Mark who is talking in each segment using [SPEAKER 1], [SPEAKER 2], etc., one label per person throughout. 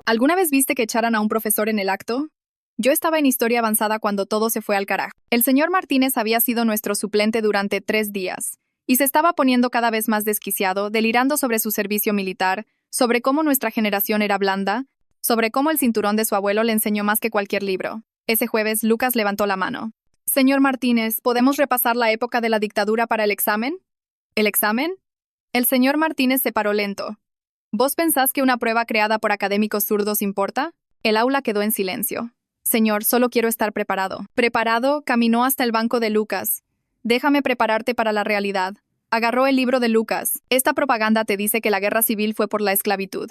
[SPEAKER 1] ¿Alguna vez viste que echaran a un profesor en el acto? Yo estaba en historia avanzada cuando todo se fue al carajo. El señor Martínez había sido nuestro suplente durante 3 días, y se estaba poniendo cada vez más desquiciado, delirando sobre su servicio militar, sobre cómo nuestra generación era blanda, sobre cómo el cinturón de su abuelo le enseñó más que cualquier libro. Ese jueves, Lucas levantó la mano. Señor Martínez, ¿podemos repasar la época de la dictadura para el examen? ¿El examen? El señor Martínez se paró lento. ¿Vos pensás que una prueba creada por académicos zurdos importa? El aula quedó en silencio. Señor, solo quiero estar preparado. Preparado, caminó hasta el banco de Lucas. Déjame prepararte para la realidad. Agarró el libro de Lucas. Esta propaganda te dice que la guerra civil fue por la esclavitud.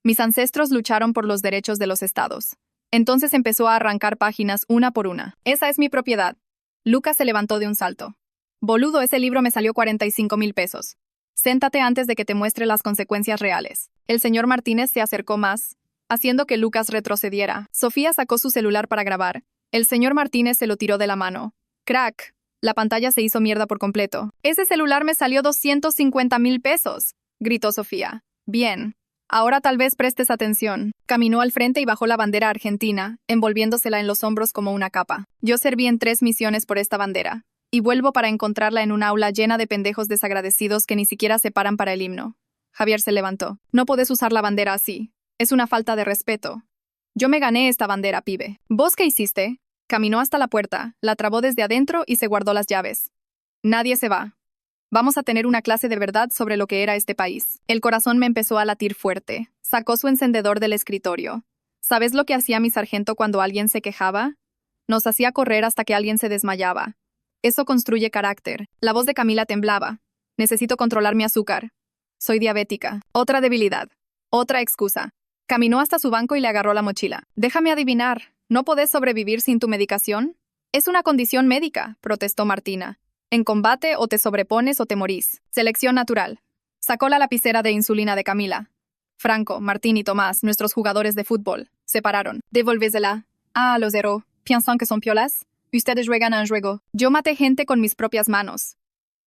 [SPEAKER 1] Mis ancestros lucharon por los derechos de los estados. Entonces empezó a arrancar páginas una por una. Esa es mi propiedad. Lucas se levantó de un salto. Boludo, ese libro me salió 45,000 pesos. Séntate antes de que te muestre las consecuencias reales. El señor Martínez se acercó más, haciendo que Lucas retrocediera. Sofía sacó su celular para grabar. El señor Martínez se lo tiró de la mano. ¡Crack! La pantalla se hizo mierda por completo. ¡Ese celular me salió 250,000 pesos! Gritó Sofía. Bien. Ahora tal vez prestes atención. Caminó al frente y bajó la bandera argentina, envolviéndosela en los hombros como una capa. Yo serví en 3 misiones por esta bandera. Y vuelvo para encontrarla en un aula llena de pendejos desagradecidos que ni siquiera se paran para el himno. Javier se levantó. No podés usar la bandera así. Es una falta de respeto. Yo me gané esta bandera, pibe. ¿Vos qué hiciste? Caminó hasta la puerta, la trabó desde adentro y se guardó las llaves. Nadie se va. Vamos a tener una clase de verdad sobre lo que era este país. El corazón me empezó a latir fuerte. Sacó su encendedor del escritorio. ¿Sabes lo que hacía mi sargento cuando alguien se quejaba? Nos hacía correr hasta que alguien se desmayaba. Eso construye carácter. La voz de Camila temblaba. Necesito controlar mi azúcar. Soy diabética. Otra debilidad. Otra excusa. Caminó hasta su banco y le agarró la mochila. Déjame adivinar. ¿No podés sobrevivir sin tu medicación? Es una condición médica, protestó Martina. En combate o te sobrepones o te morís. Selección natural. Sacó la lapicera de insulina de Camila. Franco, Martín y Tomás, nuestros jugadores de fútbol, se pararon. Devolvésela. Ah, los héroes. ¿Piensan que son piolas? Ustedes juegan a un juego. Yo maté gente con mis propias manos.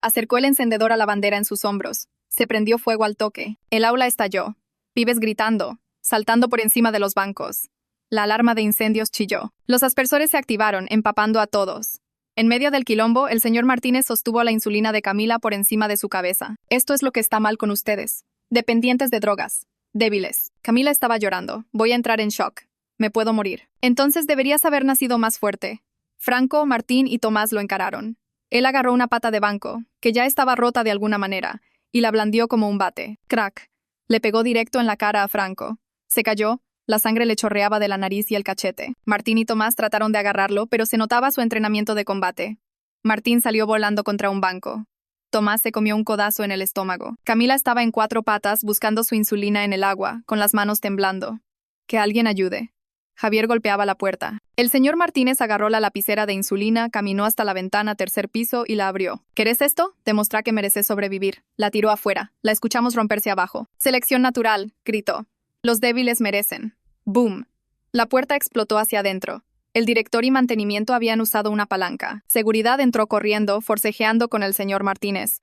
[SPEAKER 1] Acercó el encendedor a la bandera en sus hombros. Se prendió fuego al toque. El aula estalló. Pibes gritando, saltando por encima de los bancos. La alarma de incendios chilló. Los aspersores se activaron, empapando a todos. En medio del quilombo, el señor Martínez sostuvo la insulina de Camila por encima de su cabeza. Esto es lo que está mal con ustedes. Dependientes de drogas. Débiles. Camila estaba llorando. Voy a entrar en shock. Me puedo morir. Entonces deberías haber nacido más fuerte. Franco, Martín y Tomás lo encararon. Él agarró una pata de banco, que ya estaba rota de alguna manera, y la blandió como un bate. Crack. Le pegó directo en la cara a Franco. Se cayó. La sangre le chorreaba de la nariz y el cachete. Martín y Tomás trataron de agarrarlo, pero se notaba su entrenamiento de combate. Martín salió volando contra un banco. Tomás se comió un codazo en el estómago. Camila estaba en 4 patas buscando su insulina en el agua, con las manos temblando. Que alguien ayude. Javier golpeaba la puerta. El señor Martínez agarró la lapicera de insulina, caminó hasta la ventana 3er piso y la abrió. ¿Querés esto? Demostrá que mereces sobrevivir. La tiró afuera. La escuchamos romperse abajo. Selección natural, gritó. Los débiles merecen. ¡Boom! La puerta explotó hacia adentro. El director y mantenimiento habían usado una palanca. Seguridad entró corriendo, forcejeando con el señor Martínez.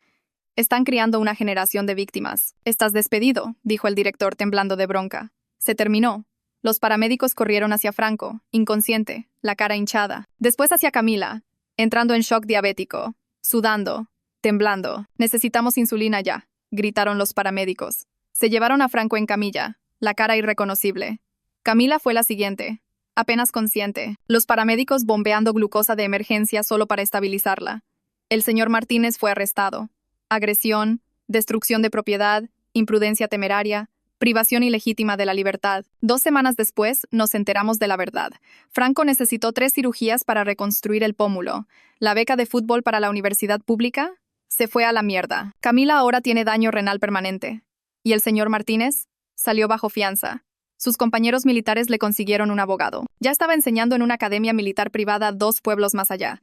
[SPEAKER 1] Están criando una generación de víctimas. Estás despedido, dijo el director temblando de bronca. Se terminó. Los paramédicos corrieron hacia Franco, inconsciente, la cara hinchada. Después hacia Camila, entrando en shock diabético, sudando, temblando. Necesitamos insulina ya, gritaron los paramédicos. Se llevaron a Franco en camilla, la cara irreconocible. Camila fue la siguiente, apenas consciente. Los paramédicos bombeando glucosa de emergencia solo para estabilizarla. El señor Martínez fue arrestado. Agresión, destrucción de propiedad, imprudencia temeraria, privación ilegítima de la libertad. 2 semanas después, nos enteramos de la verdad. Franco necesitó 3 cirugías para reconstruir el pómulo. La beca de fútbol para la universidad pública se fue a la mierda. Camila ahora tiene daño renal permanente. ¿Y el señor Martínez? Salió bajo fianza. Sus compañeros militares le consiguieron un abogado. Ya estaba enseñando en una academia militar privada 2 pueblos más allá.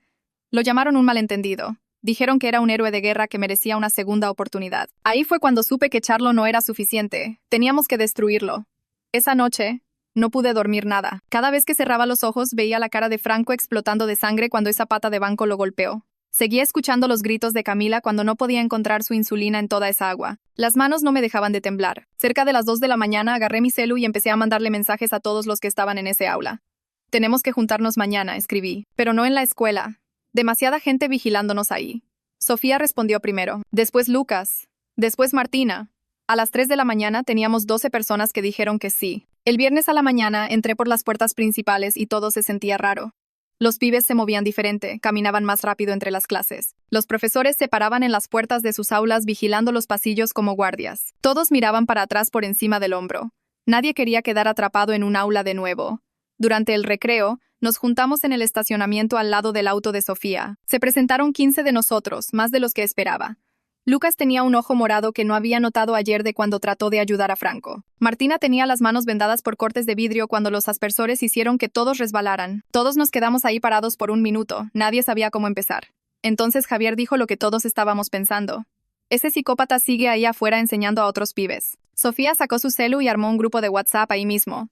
[SPEAKER 1] Lo llamaron un malentendido. Dijeron que era un héroe de guerra que merecía una segunda oportunidad. Ahí fue cuando supe que echarlo no era suficiente. Teníamos que destruirlo. Esa noche, no pude dormir nada. Cada vez que cerraba los ojos veía la cara de Franco explotando de sangre cuando esa pata de banco lo golpeó. Seguía escuchando los gritos de Camila cuando no podía encontrar su insulina en toda esa agua. Las manos no me dejaban de temblar. Cerca de las 2 de la mañana agarré mi celu y empecé a mandarle mensajes a todos los que estaban en ese aula. Tenemos que juntarnos mañana, escribí, pero no en la escuela. Demasiada gente vigilándonos ahí. Sofía respondió primero, después Lucas, después Martina. A las 3 de la mañana teníamos 12 personas que dijeron que sí. El viernes a la mañana entré por las puertas principales y todo se sentía raro. Los pibes se movían diferente, caminaban más rápido entre las clases. Los profesores se paraban en las puertas de sus aulas vigilando los pasillos como guardias. Todos miraban para atrás por encima del hombro. Nadie quería quedar atrapado en un aula de nuevo. Durante el recreo, nos juntamos en el estacionamiento al lado del auto de Sofía. Se presentaron 15 de nosotros, más de los que esperaba. Lucas tenía un ojo morado que no había notado ayer de cuando trató de ayudar a Franco. Martina tenía las manos vendadas por cortes de vidrio cuando los aspersores hicieron que todos resbalaran. Todos nos quedamos ahí parados por un minuto. Nadie sabía cómo empezar. Entonces Javier dijo lo que todos estábamos pensando. Ese psicópata sigue ahí afuera enseñando a otros pibes. Sofía sacó su celu y armó un grupo de WhatsApp ahí mismo.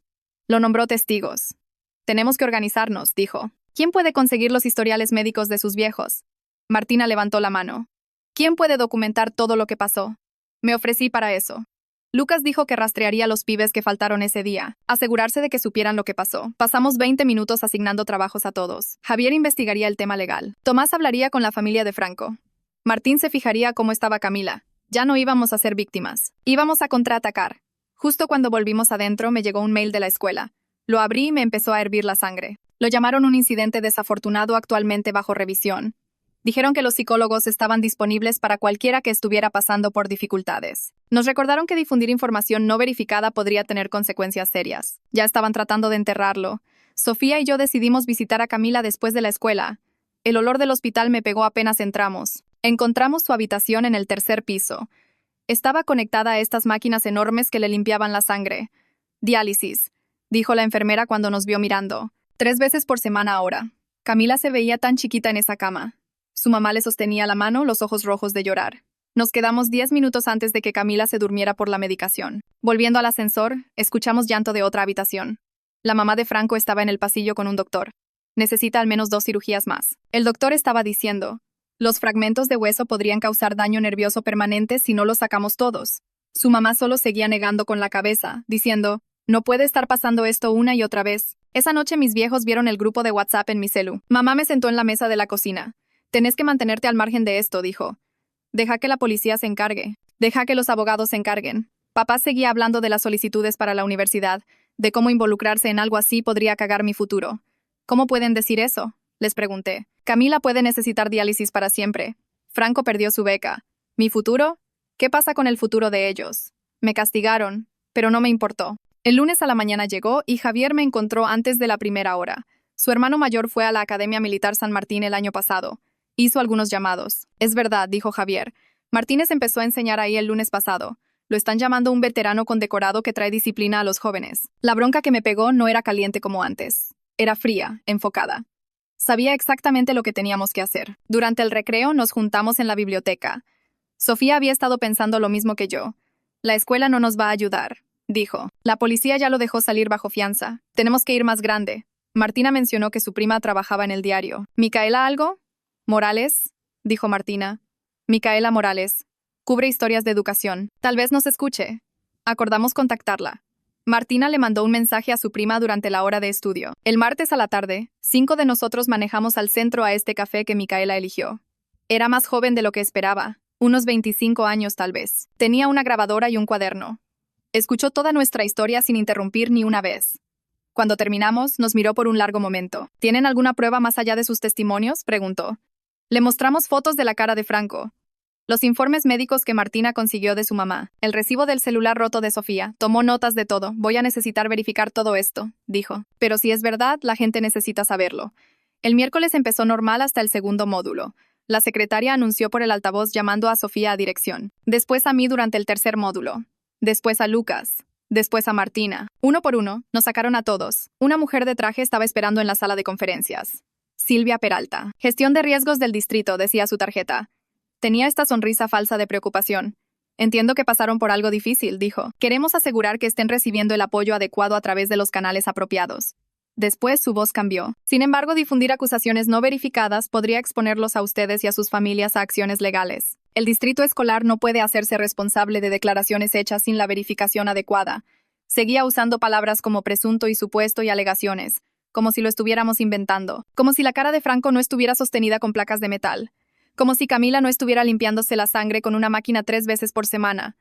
[SPEAKER 1] Lo nombró testigos. Tenemos que organizarnos, dijo. ¿Quién puede conseguir los historiales médicos de sus viejos? Martina levantó la mano. ¿Quién puede documentar todo lo que pasó? Me ofrecí para eso. Lucas dijo que rastrearía a los pibes que faltaron ese día, asegurarse de que supieran lo que pasó. Pasamos 20 minutos asignando trabajos a todos. Javier investigaría el tema legal. Tomás hablaría con la familia de Franco. Martín se fijaría cómo estaba Camila. Ya no íbamos a ser víctimas. Íbamos a contraatacar. Justo cuando volvimos adentro me llegó un mail de la escuela. Lo abrí y me empezó a hervir la sangre. Lo llamaron un incidente desafortunado actualmente bajo revisión. Dijeron que los psicólogos estaban disponibles para cualquiera que estuviera pasando por dificultades. Nos recordaron que difundir información no verificada podría tener consecuencias serias. Ya estaban tratando de enterrarlo. Sofía y yo decidimos visitar a Camila después de la escuela. El olor del hospital me pegó apenas entramos. Encontramos su habitación en el 3er piso. Estaba conectada a estas máquinas enormes que le limpiaban la sangre. Diálisis, dijo la enfermera cuando nos vio mirando. 3 veces por semana ahora. Camila se veía tan chiquita en esa cama. Su mamá le sostenía la mano, los ojos rojos de llorar. Nos quedamos 10 minutos antes de que Camila se durmiera por la medicación. Volviendo al ascensor, escuchamos llanto de otra habitación. La mamá de Franco estaba en el pasillo con un doctor. Necesita al menos 2 cirugías más. El doctor estaba diciendo, los fragmentos de hueso podrían causar daño nervioso permanente si no los sacamos todos. Su mamá solo seguía negando con la cabeza, diciendo, no puede estar pasando esto una y otra vez. Esa noche mis viejos vieron el grupo de WhatsApp en mi celu. Mamá me sentó en la mesa de la cocina. Tenés que mantenerte al margen de esto, dijo. Deja que la policía se encargue. Deja que los abogados se encarguen. Papá seguía hablando de las solicitudes para la universidad, de cómo involucrarse en algo así podría cagar mi futuro. ¿Cómo pueden decir eso? Les pregunté. Camila puede necesitar diálisis para siempre. Franco perdió su beca. ¿Mi futuro? ¿Qué pasa con el futuro de ellos? Me castigaron, pero no me importó. El lunes a la mañana llegó y Javier me encontró antes de la primera hora. Su hermano mayor fue a la Academia Militar San Martín el año pasado. Hizo algunos llamados. Es verdad, dijo Javier. Martínez empezó a enseñar ahí el lunes pasado. Lo están llamando un veterano condecorado que trae disciplina a los jóvenes. La bronca que me pegó no era caliente como antes. Era fría, enfocada. Sabía exactamente lo que teníamos que hacer. Durante el recreo nos juntamos en la biblioteca. Sofía había estado pensando lo mismo que yo. La escuela no nos va a ayudar, dijo. La policía ya lo dejó salir bajo fianza. Tenemos que ir más grande. Martina mencionó que su prima trabajaba en el diario. ¿Micaela algo? Morales, dijo Martina. Micaela Morales. Cubre historias de educación. Tal vez nos escuche. Acordamos contactarla. Martina le mandó un mensaje a su prima durante la hora de estudio. El martes a la tarde, 5 de nosotros manejamos al centro a este café que Micaela eligió. Era más joven de lo que esperaba, unos 25 años tal vez. Tenía una grabadora y un cuaderno. Escuchó toda nuestra historia sin interrumpir ni una vez. Cuando terminamos, nos miró por un largo momento. ¿Tienen alguna prueba más allá de sus testimonios?, preguntó. Le mostramos fotos de la cara de Franco. Los informes médicos que Martina consiguió de su mamá. El recibo del celular roto de Sofía. Tomó notas de todo. Voy a necesitar verificar todo esto, dijo. Pero si es verdad, la gente necesita saberlo. El miércoles empezó normal hasta el 2.º módulo. La secretaria anunció por el altavoz llamando a Sofía a dirección. Después a mí durante el 3.er módulo. Después a Lucas. Después a Martina. Uno por uno, nos sacaron a todos. Una mujer de traje estaba esperando en la sala de conferencias. Silvia Peralta. Gestión de riesgos del distrito, decía su tarjeta. Tenía esta sonrisa falsa de preocupación. Entiendo que pasaron por algo difícil, dijo. Queremos asegurar que estén recibiendo el apoyo adecuado a través de los canales apropiados. Después su voz cambió. Sin embargo, difundir acusaciones no verificadas podría exponerlos a ustedes y a sus familias a acciones legales. El distrito escolar no puede hacerse responsable de declaraciones hechas sin la verificación adecuada. Seguía usando palabras como presunto y supuesto y alegaciones, como si lo estuviéramos inventando, como si la cara de Franco no estuviera sostenida con placas de metal, como si Camila no estuviera limpiándose la sangre con una máquina 3 veces por semana.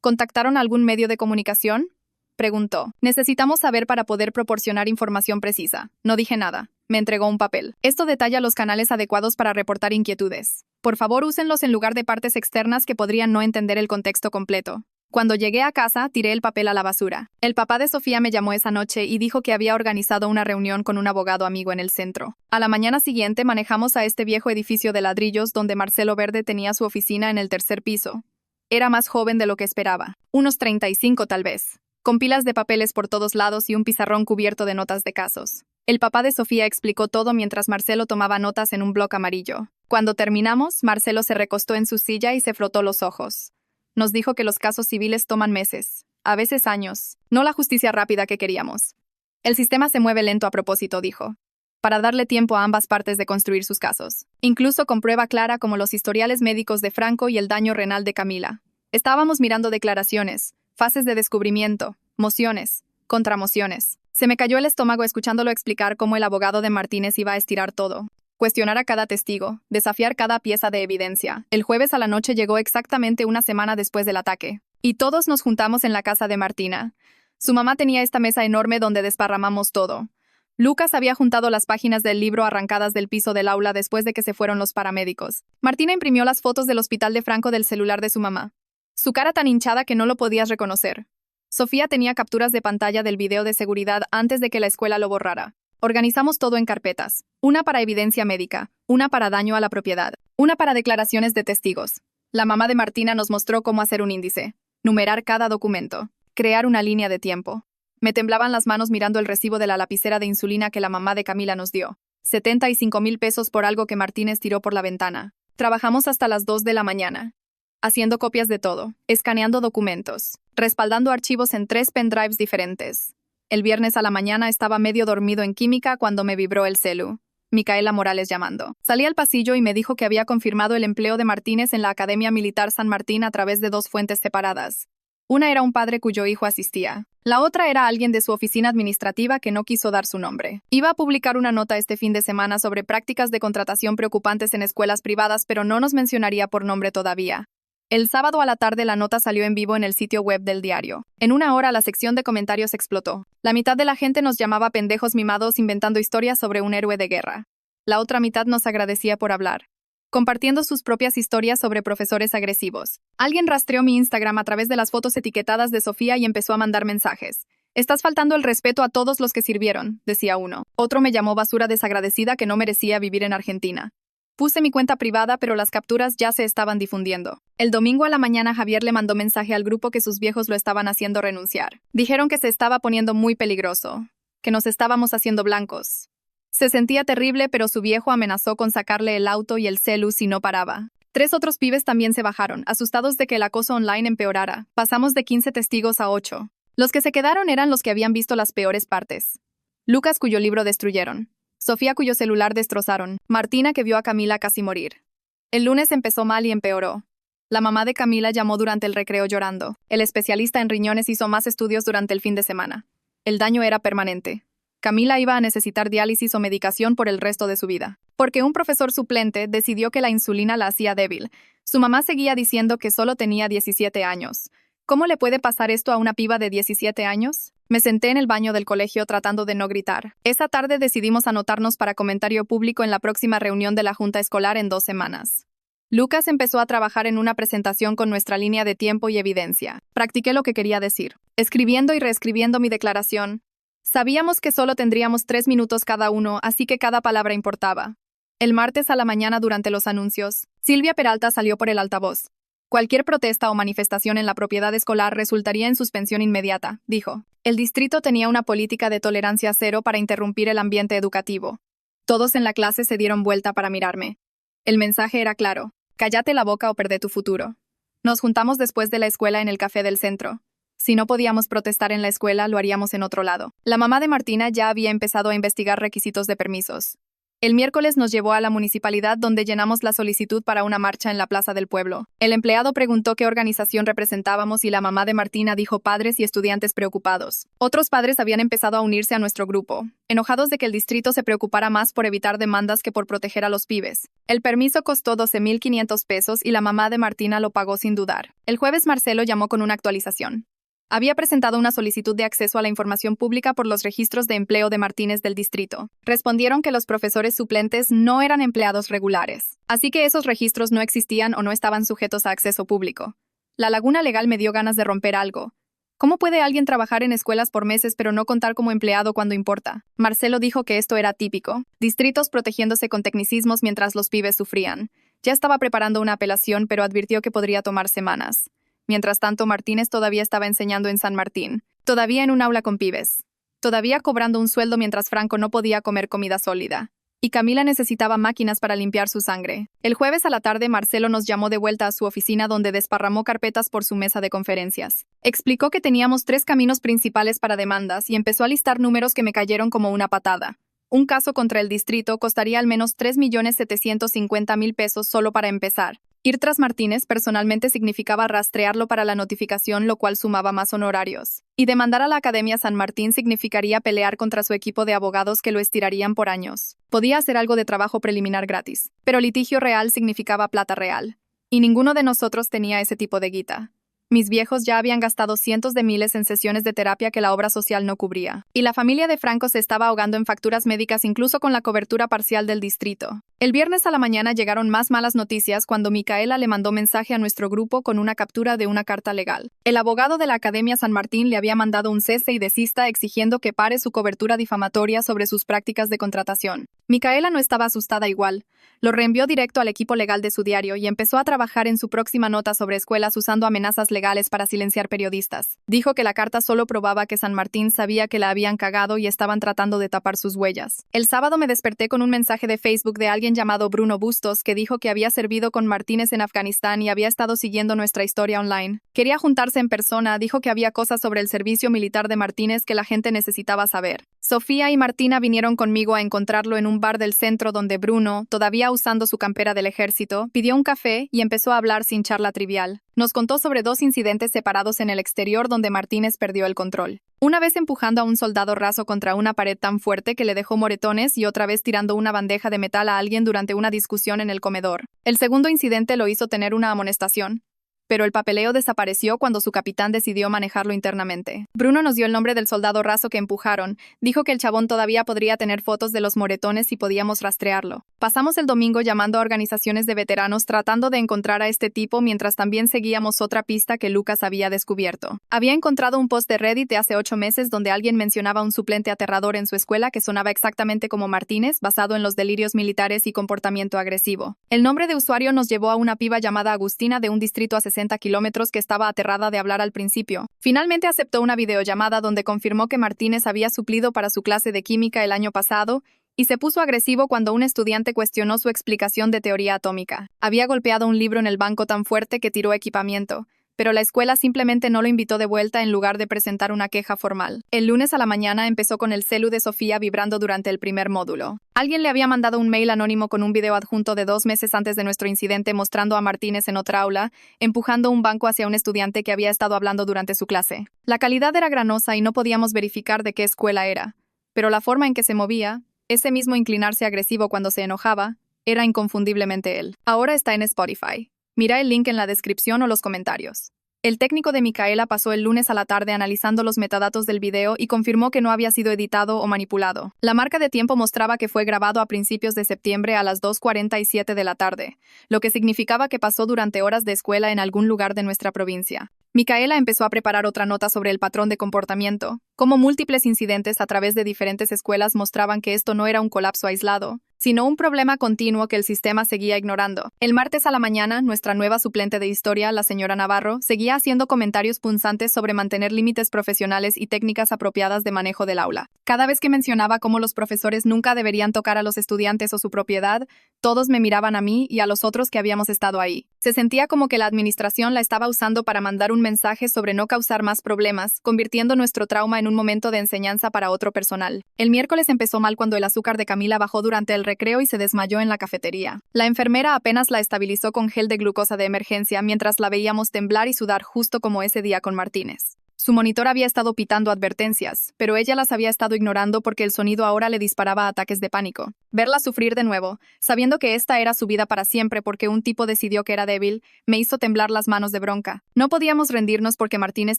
[SPEAKER 1] ¿Contactaron a algún medio de comunicación?, preguntó. Necesitamos saber para poder proporcionar información precisa. No dije nada. Me entregó un papel. Esto detalla los canales adecuados para reportar inquietudes. Por favor, úsenlos en lugar de partes externas que podrían no entender el contexto completo. Cuando llegué a casa, tiré el papel a la basura. El papá de Sofía me llamó esa noche y dijo que había organizado una reunión con un abogado amigo en el centro. A la mañana siguiente manejamos a este viejo edificio de ladrillos donde Marcelo Verde tenía su oficina en el tercer piso. Era más joven de lo que esperaba. Unos 35 tal vez, con pilas de papeles por todos lados y un pizarrón cubierto de notas de casos. El papá de Sofía explicó todo mientras Marcelo tomaba notas en un bloc amarillo. Cuando terminamos, Marcelo se recostó en su silla y se frotó los ojos. Nos dijo que los casos civiles toman meses, a veces años, no la justicia rápida que queríamos. El sistema se mueve lento a propósito, dijo, para darle tiempo a ambas partes de construir sus casos, incluso con prueba clara como los historiales médicos de Franco y el daño renal de Camila. Estábamos mirando declaraciones, fases de descubrimiento, mociones, contramociones. Se me cayó el estómago escuchándolo explicar cómo el abogado de Martínez iba a estirar todo. Cuestionar a cada testigo, desafiar cada pieza de evidencia. El jueves a la noche llegó exactamente una semana después del ataque. Y todos nos juntamos en la casa de Martina. Su mamá tenía esta mesa enorme donde desparramamos todo. Lucas había juntado las páginas del libro arrancadas del piso del aula después de que se fueron los paramédicos. Martina imprimió las fotos del hospital de Franco del celular de su mamá. Su cara tan hinchada que no lo podías reconocer. Sofía tenía capturas de pantalla del video de seguridad antes de que la escuela lo borrara. Organizamos todo en carpetas. Una para evidencia médica, una para daño a la propiedad, una para declaraciones de testigos. La mamá de Martina nos mostró cómo hacer un índice, numerar cada documento, crear una línea de tiempo. Me temblaban las manos mirando el recibo de la lapicera de insulina que la mamá de Camila nos dio. 75,000 pesos por algo que Martínez tiró por la ventana. Trabajamos hasta las 2 de la mañana. Haciendo copias de todo, escaneando documentos, respaldando archivos en 3 pendrives diferentes. El viernes a la mañana estaba medio dormido en química cuando me vibró el celu. Micaela Morales llamando. Salí al pasillo y me dijo que había confirmado el empleo de Martínez en la Academia Militar San Martín a través de 2 fuentes separadas. Una era un padre cuyo hijo asistía. La otra era alguien de su oficina administrativa que no quiso dar su nombre. Iba a publicar una nota este fin de semana sobre prácticas de contratación preocupantes en escuelas privadas, pero no nos mencionaría por nombre todavía. El sábado a la tarde la nota salió en vivo en el sitio web del diario. En una hora la sección de comentarios explotó. La mitad de la gente nos llamaba pendejos mimados inventando historias sobre un héroe de guerra. La otra mitad nos agradecía por hablar, compartiendo sus propias historias sobre profesores agresivos. Alguien rastreó mi Instagram a través de las fotos etiquetadas de Sofía y empezó a mandar mensajes. Estás faltando el respeto a todos los que sirvieron, decía uno. Otro me llamó basura desagradecida que no merecía vivir en Argentina. Puse mi cuenta privada, pero las capturas ya se estaban difundiendo. El domingo a la mañana Javier le mandó mensaje al grupo que sus viejos lo estaban haciendo renunciar. Dijeron que se estaba poniendo muy peligroso, que nos estábamos haciendo blancos. Se sentía terrible, pero su viejo amenazó con sacarle el auto y el celu si no paraba. 3 otros pibes también se bajaron, asustados de que el acoso online empeorara. Pasamos de 15 testigos a 8. Los que se quedaron eran los que habían visto las peores partes. Lucas, cuyo libro destruyeron. Sofía, cuyo celular destrozaron. Martina, que vio a Camila casi morir. El lunes empezó mal y empeoró. La mamá de Camila llamó durante el recreo llorando. El especialista en riñones hizo más estudios durante el fin de semana. El daño era permanente. Camila iba a necesitar diálisis o medicación por el resto de su vida. Porque un profesor suplente decidió que la insulina la hacía débil. Su mamá seguía diciendo que solo tenía 17 años. ¿Cómo le puede pasar esto a una piba de 17 años? Me senté en el baño del colegio tratando de no gritar. Esa tarde decidimos anotarnos para comentario público en la próxima reunión de la Junta Escolar en 2 semanas. Lucas empezó a trabajar en una presentación con nuestra línea de tiempo y evidencia. Practiqué lo que quería decir, escribiendo y reescribiendo mi declaración. Sabíamos que solo tendríamos 3 minutos cada uno, así que cada palabra importaba. El martes a la mañana durante los anuncios, Silvia Peralta salió por el altavoz. Cualquier protesta o manifestación en la propiedad escolar resultaría en suspensión inmediata, dijo. El distrito tenía una política de tolerancia cero para interrumpir el ambiente educativo. Todos en la clase se dieron vuelta para mirarme. El mensaje era claro: cállate la boca o perdé tu futuro. Nos juntamos después de la escuela en el café del centro. Si no podíamos protestar en la escuela, lo haríamos en otro lado. La mamá de Martina ya había empezado a investigar requisitos de permisos. El miércoles nos llevó a la municipalidad donde llenamos la solicitud para una marcha en la plaza del pueblo. El empleado preguntó qué organización representábamos y la mamá de Martina dijo padres y estudiantes preocupados. Otros padres habían empezado a unirse a nuestro grupo, enojados de que el distrito se preocupara más por evitar demandas que por proteger a los pibes. El permiso costó 12,500 pesos y la mamá de Martina lo pagó sin dudar. El jueves Marcelo llamó con una actualización. Había presentado una solicitud de acceso a la información pública por los registros de empleo de Martínez del distrito. Respondieron que los profesores suplentes no eran empleados regulares, así que esos registros no existían o no estaban sujetos a acceso público. La laguna legal me dio ganas de romper algo. ¿Cómo puede alguien trabajar en escuelas por meses pero no contar como empleado cuando importa? Marcelo dijo que esto era típico. Distritos protegiéndose con tecnicismos mientras los pibes sufrían. Ya estaba preparando una apelación, pero advirtió que podría tomar semanas. Mientras tanto, Martínez todavía estaba enseñando en San Martín, todavía en un aula con pibes, todavía cobrando un sueldo mientras Franco no podía comer comida sólida. Y Camila necesitaba máquinas para limpiar su sangre. El jueves a la tarde, Marcelo nos llamó de vuelta a su oficina donde desparramó carpetas por su mesa de conferencias. Explicó que teníamos 3 caminos principales para demandas y empezó a listar números que me cayeron como una patada. Un caso contra el distrito costaría al menos 3,750,000 pesos solo para empezar. Ir tras Martínez personalmente significaba rastrearlo para la notificación, lo cual sumaba más honorarios. Y demandar a la Academia San Martín significaría pelear contra su equipo de abogados que lo estirarían por años. Podía hacer algo de trabajo preliminar gratis, pero litigio real significaba plata real. Y ninguno de nosotros tenía ese tipo de guita. Mis viejos ya habían gastado cientos de miles en sesiones de terapia que la obra social no cubría. Y la familia de Franco se estaba ahogando en facturas médicas incluso con la cobertura parcial del distrito. El viernes a la mañana llegaron más malas noticias cuando Micaela le mandó mensaje a nuestro grupo con una captura de una carta legal. El abogado de la Academia San Martín le había mandado un cese y desista exigiendo que pare su cobertura difamatoria sobre sus prácticas de contratación. Micaela no estaba asustada igual. Lo reenvió directo al equipo legal de su diario y empezó a trabajar en su próxima nota sobre escuelas usando amenazas legales para silenciar periodistas. Dijo que la carta solo probaba que San Martín sabía que la habían cagado y estaban tratando de tapar sus huellas. El sábado me desperté con un mensaje de Facebook de alguien llamado Bruno Bustos que dijo que había servido con Martínez en Afganistán y había estado siguiendo nuestra historia online. Quería juntarse en persona, dijo que había cosas sobre el servicio militar de Martínez que la gente necesitaba saber. Sofía y Martina vinieron conmigo a encontrarlo en un bar del centro donde Bruno, todavía usando su campera del ejército, pidió un café y empezó a hablar sin charla trivial. Nos contó sobre 2 incidentes separados en el exterior donde Martínez perdió el control. Una vez empujando a un soldado raso contra una pared tan fuerte que le dejó moretones y otra vez tirando una bandeja de metal a alguien durante una discusión en el comedor. El segundo incidente lo hizo tener una amonestación, pero el papeleo desapareció cuando su capitán decidió manejarlo internamente. Bruno nos dio el nombre del soldado raso que empujaron. Dijo que el chabón todavía podría tener fotos de los moretones si podíamos rastrearlo. Pasamos el domingo llamando a organizaciones de veteranos tratando de encontrar a este tipo mientras también seguíamos otra pista que Lucas había descubierto. Había encontrado un post de Reddit de hace 8 meses donde alguien mencionaba un suplente aterrador en su escuela que sonaba exactamente como Martínez, basado en los delirios militares y comportamiento agresivo. El nombre de usuario nos llevó a una piba llamada Agustina de un distrito a 60 kilómetros que estaba aterrada de hablar al principio. Finalmente aceptó una videollamada donde confirmó que Martínez había suplido para su clase de química el año pasado y se puso agresivo cuando un estudiante cuestionó su explicación de teoría atómica. Había golpeado un libro en el banco tan fuerte que tiró equipamiento, pero la escuela simplemente no lo invitó de vuelta en lugar de presentar una queja formal. El lunes a la mañana empezó con el celu de Sofía vibrando durante el primer módulo. Alguien le había mandado un mail anónimo con un video adjunto de 2 meses antes de nuestro incidente mostrando a Martínez en otra aula, empujando un banco hacia un estudiante que había estado hablando durante su clase. La calidad era granosa y no podíamos verificar de qué escuela era, pero la forma en que se movía, ese mismo inclinarse agresivo cuando se enojaba, era inconfundiblemente él. Ahora está en Spotify. Mira el link en la descripción o los comentarios. El técnico de Micaela pasó el lunes a la tarde analizando los metadatos del video y confirmó que no había sido editado o manipulado. La marca de tiempo mostraba que fue grabado a principios de septiembre a las 2:47 de la tarde, lo que significaba que pasó durante horas de escuela en algún lugar de nuestra provincia. Micaela empezó a preparar otra nota sobre el patrón de comportamiento, cómo múltiples incidentes a través de diferentes escuelas mostraban que esto no era un colapso aislado, sino un problema continuo que el sistema seguía ignorando. El martes a la mañana, nuestra nueva suplente de historia, la señora Navarro, seguía haciendo comentarios punzantes sobre mantener límites profesionales y técnicas apropiadas de manejo del aula. Cada vez que mencionaba cómo los profesores nunca deberían tocar a los estudiantes o su propiedad, todos me miraban a mí y a los otros que habíamos estado ahí. Se sentía como que la administración la estaba usando para mandar un mensaje sobre no causar más problemas, convirtiendo nuestro trauma en un momento de enseñanza para otro personal. El miércoles empezó mal cuando el azúcar de Camila bajó durante el recreo y se desmayó en la cafetería. La enfermera apenas la estabilizó con gel de glucosa de emergencia mientras la veíamos temblar y sudar justo como ese día con Martínez. Su monitor había estado pitando advertencias, pero ella las había estado ignorando porque el sonido ahora le disparaba ataques de pánico. Verla sufrir de nuevo, sabiendo que esta era su vida para siempre porque un tipo decidió que era débil, me hizo temblar las manos de bronca. No podíamos rendirnos porque Martínez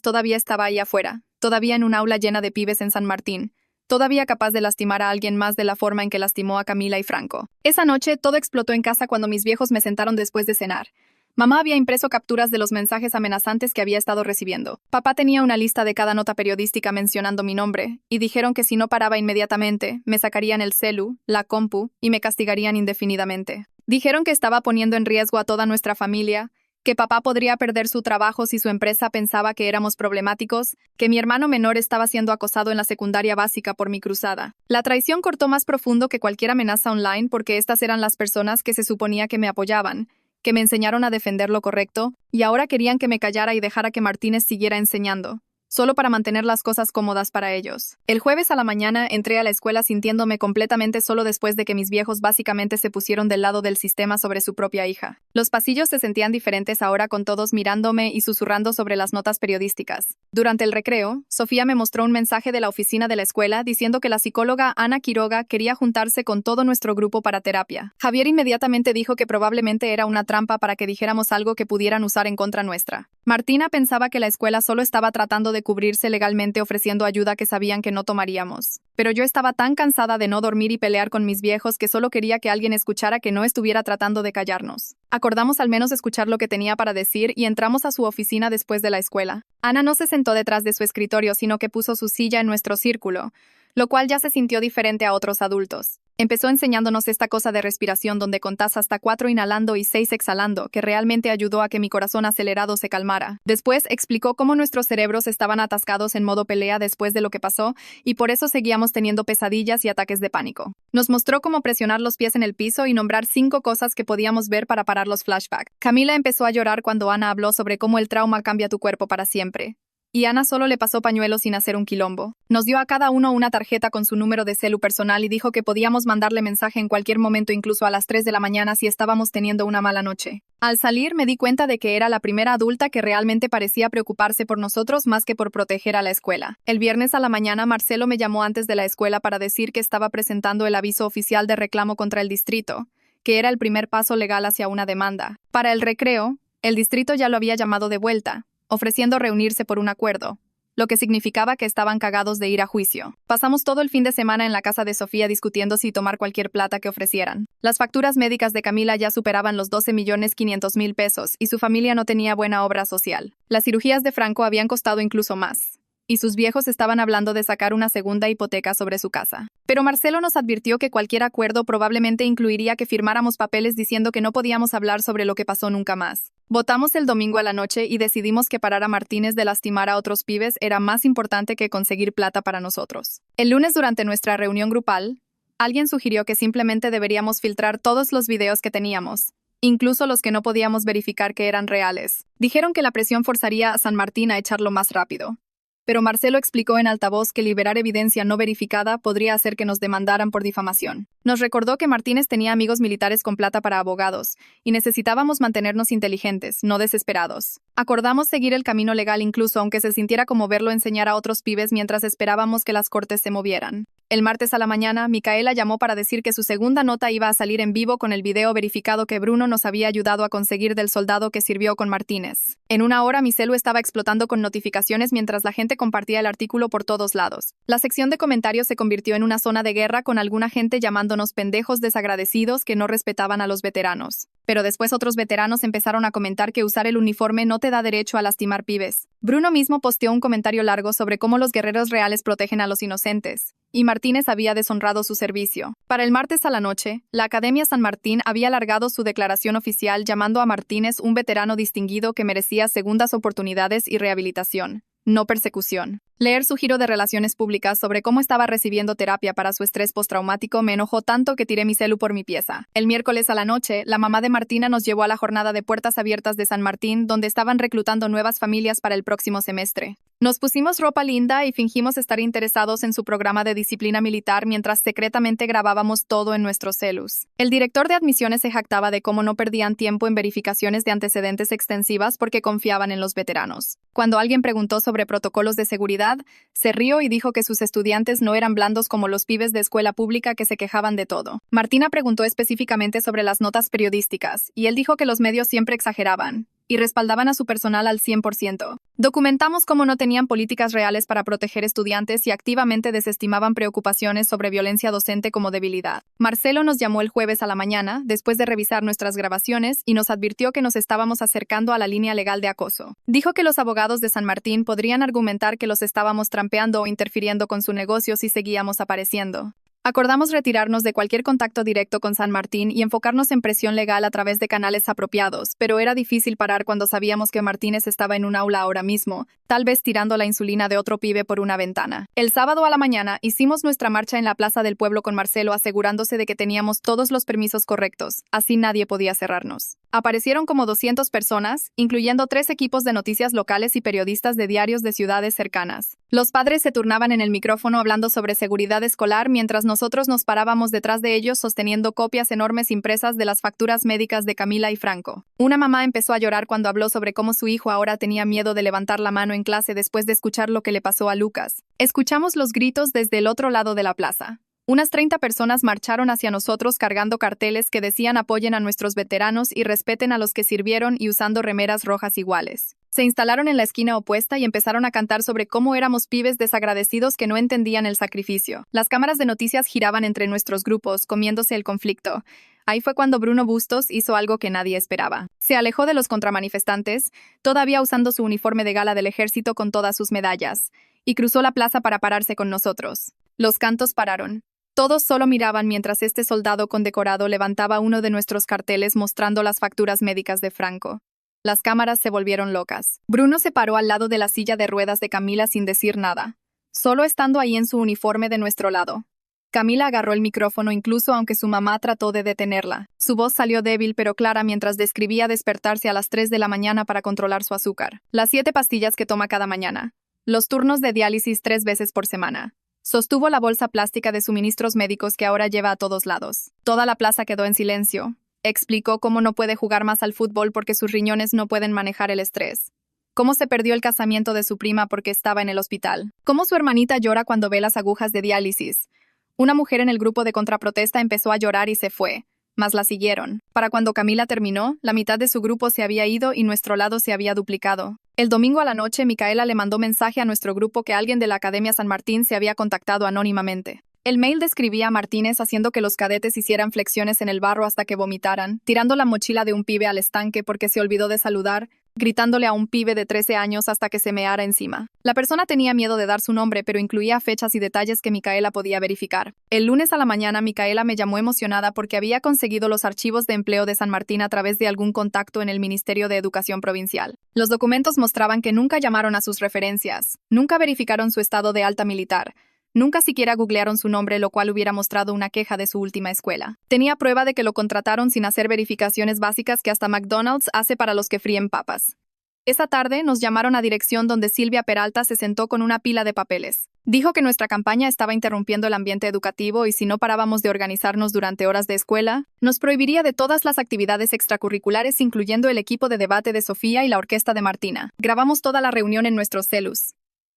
[SPEAKER 1] todavía estaba ahí afuera, todavía en un aula llena de pibes en San Martín, todavía capaz de lastimar a alguien más de la forma en que lastimó a Camila y Franco. Esa noche todo explotó en casa cuando mis viejos me sentaron después de cenar. Mamá había impreso capturas de los mensajes amenazantes que había estado recibiendo. Papá tenía una lista de cada nota periodística mencionando mi nombre, y dijeron que si no paraba inmediatamente, me sacarían el celu, la compu, y me castigarían indefinidamente. Dijeron que estaba poniendo en riesgo a toda nuestra familia, que papá podría perder su trabajo si su empresa pensaba que éramos problemáticos, que mi hermano menor estaba siendo acosado en la secundaria básica por mi cruzada. La traición cortó más profundo que cualquier amenaza online porque estas eran las personas que se suponía que me apoyaban, que me enseñaron a defender lo correcto, y ahora querían que me callara y dejara que Martínez siguiera enseñando, solo para mantener las cosas cómodas para ellos. El jueves a la mañana entré a la escuela sintiéndome completamente solo después de que mis viejos básicamente se pusieron del lado del sistema sobre su propia hija. Los pasillos se sentían diferentes ahora con todos mirándome y susurrando sobre las notas periodísticas. Durante el recreo, Sofía me mostró un mensaje de la oficina de la escuela diciendo que la psicóloga Ana Quiroga quería juntarse con todo nuestro grupo para terapia. Javier inmediatamente dijo que probablemente era una trampa para que dijéramos algo que pudieran usar en contra nuestra. Martina pensaba que la escuela solo estaba tratando de cubrirse legalmente ofreciendo ayuda que sabían que no tomaríamos. Pero yo estaba tan cansada de no dormir y pelear con mis viejos que solo quería que alguien escuchara que no estuviera tratando de callarnos. Acordamos al menos escuchar lo que tenía para decir y entramos a su oficina después de la escuela. Ana no se sentó detrás de su escritorio, sino que puso su silla en nuestro círculo, lo cual ya se sintió diferente a otros adultos. Empezó enseñándonos esta cosa de respiración donde contás hasta 4 inhalando y 6 exhalando, que realmente ayudó a que mi corazón acelerado se calmara. Después explicó cómo nuestros cerebros estaban atascados en modo pelea después de lo que pasó, y por eso seguíamos teniendo pesadillas y ataques de pánico. Nos mostró cómo presionar los pies en el piso y nombrar 5 cosas que podíamos ver para parar los flashbacks. Camila empezó a llorar cuando Ana habló sobre cómo el trauma cambia tu cuerpo para siempre. Y Ana solo le pasó pañuelos sin hacer un quilombo. Nos dio a cada uno una tarjeta con su número de celu personal y dijo que podíamos mandarle mensaje en cualquier momento, incluso a las 3 de la mañana si estábamos teniendo una mala noche. Al salir me di cuenta de que era la primera adulta que realmente parecía preocuparse por nosotros más que por proteger a la escuela. El viernes a la mañana Marcelo me llamó antes de la escuela para decir que estaba presentando el aviso oficial de reclamo contra el distrito, que era el primer paso legal hacia una demanda. Para el recreo, el distrito ya lo había llamado de vuelta, ofreciendo reunirse por un acuerdo, lo que significaba que estaban cagados de ir a juicio. Pasamos todo el fin de semana en la casa de Sofía discutiendo si tomar cualquier plata que ofrecieran. Las facturas médicas de Camila ya superaban los 12.500.000 pesos y su familia no tenía buena obra social. Las cirugías de Franco habían costado incluso más, y sus viejos estaban hablando de sacar una segunda hipoteca sobre su casa. Pero Marcelo nos advirtió que cualquier acuerdo probablemente incluiría que firmáramos papeles diciendo que no podíamos hablar sobre lo que pasó nunca más. Votamos el domingo a la noche y decidimos que parar a Martínez de lastimar a otros pibes era más importante que conseguir plata para nosotros. El lunes durante nuestra reunión grupal, alguien sugirió que simplemente deberíamos filtrar todos los videos que teníamos, incluso los que no podíamos verificar que eran reales. Dijeron que la presión forzaría a San Martín a echarlo más rápido. Pero Marcelo explicó en altavoz que liberar evidencia no verificada podría hacer que nos demandaran por difamación. Nos recordó que Martínez tenía amigos militares con plata para abogados, y necesitábamos mantenernos inteligentes, no desesperados. Acordamos seguir el camino legal incluso aunque se sintiera como verlo enseñar a otros pibes mientras esperábamos que las cortes se movieran. El martes a la mañana, Micaela llamó para decir que su segunda nota iba a salir en vivo con el video verificado que Bruno nos había ayudado a conseguir del soldado que sirvió con Martínez. En una hora mi celu estaba explotando con notificaciones mientras la gente compartía el artículo por todos lados. La sección de comentarios se convirtió en una zona de guerra con alguna gente llamándonos pendejos desagradecidos que no respetaban a los veteranos. Pero después otros veteranos empezaron a comentar que usar el uniforme no te da derecho a lastimar pibes. Bruno mismo posteó un comentario largo sobre cómo los guerreros reales protegen a los inocentes, y Martínez había deshonrado su servicio. Para el martes a la noche, la Academia San Martín había alargado su declaración oficial llamando a Martínez un veterano distinguido que merecía segundas oportunidades y rehabilitación, no persecución. Leer su giro de relaciones públicas sobre cómo estaba recibiendo terapia para su estrés postraumático me enojó tanto que tiré mi celu por mi pieza. El miércoles a la noche, la mamá de Martina nos llevó a la jornada de puertas abiertas de San Martín, donde estaban reclutando nuevas familias para el próximo semestre. Nos pusimos ropa linda y fingimos estar interesados en su programa de disciplina militar mientras secretamente grabábamos todo en nuestros celus. El director de admisiones se jactaba de cómo no perdían tiempo en verificaciones de antecedentes extensivas porque confiaban en los veteranos. Cuando alguien preguntó sobre protocolos de seguridad, se rió y dijo que sus estudiantes no eran blandos como los pibes de escuela pública que se quejaban de todo. Martina preguntó específicamente sobre las notas periodísticas, y él dijo que los medios siempre exageraban y respaldaban a su personal al 100%. Documentamos cómo no tenían políticas reales para proteger estudiantes y activamente desestimaban preocupaciones sobre violencia docente como debilidad. Marcelo nos llamó el jueves a la mañana, después de revisar nuestras grabaciones, y nos advirtió que nos estábamos acercando a la línea legal de acoso. Dijo que los abogados de San Martín podrían argumentar que los estábamos trampeando o interfiriendo con su negocio si seguíamos apareciendo. Acordamos retirarnos de cualquier contacto directo con San Martín y enfocarnos en presión legal a través de canales apropiados, pero era difícil parar cuando sabíamos que Martínez estaba en un aula ahora mismo, tal vez tirando la insulina de otro pibe por una ventana. El sábado a la mañana hicimos nuestra marcha en la plaza del pueblo con Marcelo asegurándose de que teníamos todos los permisos correctos, así nadie podía cerrarnos. Aparecieron como 200 personas, incluyendo 3 equipos de noticias locales y periodistas de diarios de ciudades cercanas. Los padres se turnaban en el micrófono hablando sobre seguridad escolar mientras nosotros nos parábamos detrás de ellos sosteniendo copias enormes impresas de las facturas médicas de Camila y Franco. Una mamá empezó a llorar cuando habló sobre cómo su hijo ahora tenía miedo de levantar la mano en clase después de escuchar lo que le pasó a Lucas. Escuchamos los gritos desde el otro lado de la plaza. Unas 30 personas marcharon hacia nosotros cargando carteles que decían apoyen a nuestros veteranos y respeten a los que sirvieron y usando remeras rojas iguales. Se instalaron en la esquina opuesta y empezaron a cantar sobre cómo éramos pibes desagradecidos que no entendían el sacrificio. Las cámaras de noticias giraban entre nuestros grupos, comiéndose el conflicto. Ahí fue cuando Bruno Bustos hizo algo que nadie esperaba. Se alejó de los contramanifestantes, todavía usando su uniforme de gala del ejército con todas sus medallas, y cruzó la plaza para pararse con nosotros. Los cantos pararon. Todos solo miraban mientras este soldado condecorado levantaba uno de nuestros carteles mostrando las facturas médicas de Franco. Las cámaras se volvieron locas. Bruno se paró al lado de la silla de ruedas de Camila sin decir nada, solo estando ahí en su uniforme de nuestro lado. Camila agarró el micrófono incluso aunque su mamá trató de detenerla. Su voz salió débil pero clara mientras describía despertarse a las 3 de la mañana para controlar su azúcar. Las 7 pastillas que toma cada mañana. Los turnos de diálisis 3 veces por semana. Sostuvo la bolsa plástica de suministros médicos que ahora lleva a todos lados. Toda la plaza quedó en silencio. Explicó cómo no puede jugar más al fútbol porque sus riñones no pueden manejar el estrés. Cómo se perdió el casamiento de su prima porque estaba en el hospital. Cómo su hermanita llora cuando ve las agujas de diálisis. Una mujer en el grupo de contraprotesta empezó a llorar y se fue, mas la siguieron. Para cuando Camila terminó, la mitad de su grupo se había ido y nuestro lado se había duplicado. El domingo a la noche, Micaela le mandó mensaje a nuestro grupo que alguien de la Academia San Martín se había contactado anónimamente. El mail describía a Martínez haciendo que los cadetes hicieran flexiones en el barro hasta que vomitaran, tirando la mochila de un pibe al estanque porque se olvidó de saludar, gritándole a un pibe de 13 años hasta que se meara encima. La persona tenía miedo de dar su nombre, pero incluía fechas y detalles que Micaela podía verificar. El lunes a la mañana, Micaela me llamó emocionada porque había conseguido los archivos de empleo de San Martín a través de algún contacto en el Ministerio de Educación Provincial. Los documentos mostraban que nunca llamaron a sus referencias, nunca verificaron su estado de alta militar, nunca siquiera googlearon su nombre, lo cual hubiera mostrado una queja de su última escuela. Tenía prueba de que lo contrataron sin hacer verificaciones básicas que hasta McDonald's hace para los que fríen papas. Esa tarde nos llamaron a dirección donde Silvia Peralta se sentó con una pila de papeles. Dijo que nuestra campaña estaba interrumpiendo el ambiente educativo y si no parábamos de organizarnos durante horas de escuela, nos prohibiría de todas las actividades extracurriculares incluyendo el equipo de debate de Sofía y la orquesta de Martina. Grabamos toda la reunión en nuestros celus.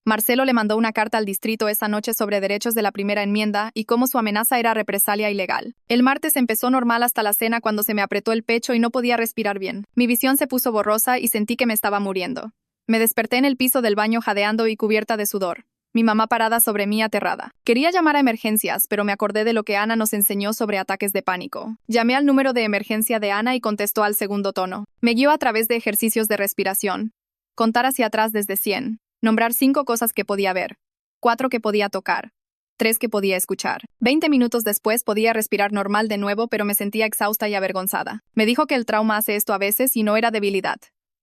[SPEAKER 1] Marcelo le mandó una carta al distrito esa noche sobre derechos de la primera enmienda y cómo su amenaza era represalia ilegal. El martes empezó normal hasta la cena cuando se me apretó el pecho y no podía respirar bien. Mi visión se puso borrosa y sentí que me estaba muriendo. Me desperté en el piso del baño jadeando y cubierta de sudor. mi mamá parada sobre mí aterrada. Quería llamar a emergencias, pero me acordé de lo que Ana nos enseñó sobre ataques de pánico. Llamé al número de emergencia de Ana y contestó al segundo tono. Me guió a través de ejercicios de respiración. Contar hacia atrás desde 100. Nombrar 5 cosas que podía ver. 4 que podía tocar. 3 que podía escuchar. 20 minutos después podía respirar normal de nuevo, pero me sentía exhausta y avergonzada. Me dijo que el trauma hace esto a veces y no era debilidad.